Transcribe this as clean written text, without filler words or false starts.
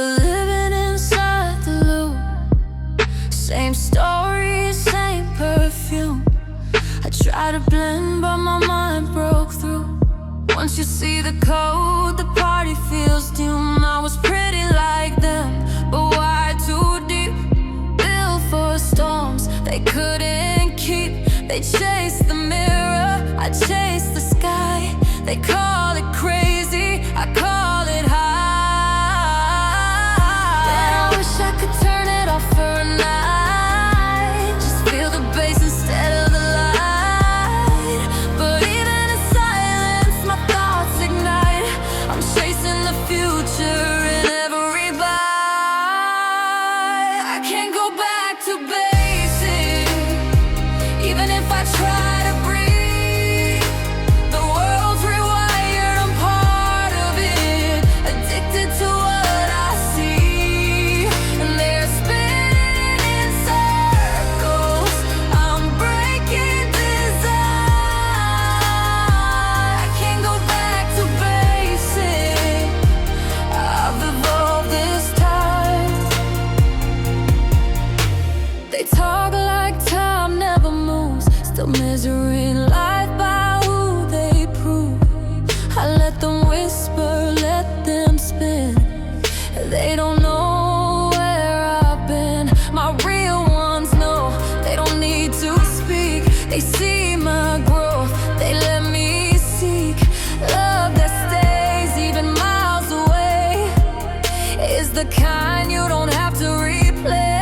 We're living inside the loop. Same story, same perfume. I tried to blend, but my mind broke through. Once you see the code, the party feels doomed. I was pretty like them, but why too deep? Built for storms they couldn't keep. They chased the mirror, I chased the sky. They call it crazy, I call it high. And I wish I could turn it off for a night. Just feel the bass instead of the light. But even in silence, my thoughts ignite. I'm chasing the future in every bite. I can't go back to basic, even if I try to breathe. The world's rewired, I'm part of it. Addicted to what I see, and they're spinning in circles. I'm breaking design. I can't go back to basic. I've evolved this time. They talk like time never moves, still measuring life by who they prove. I let them whisper, let them spin. They don't know where I've been. My real ones know, they don't need to speak. They see my growth, they let me seek. Love that stays even miles away is the kind you don't have to replay.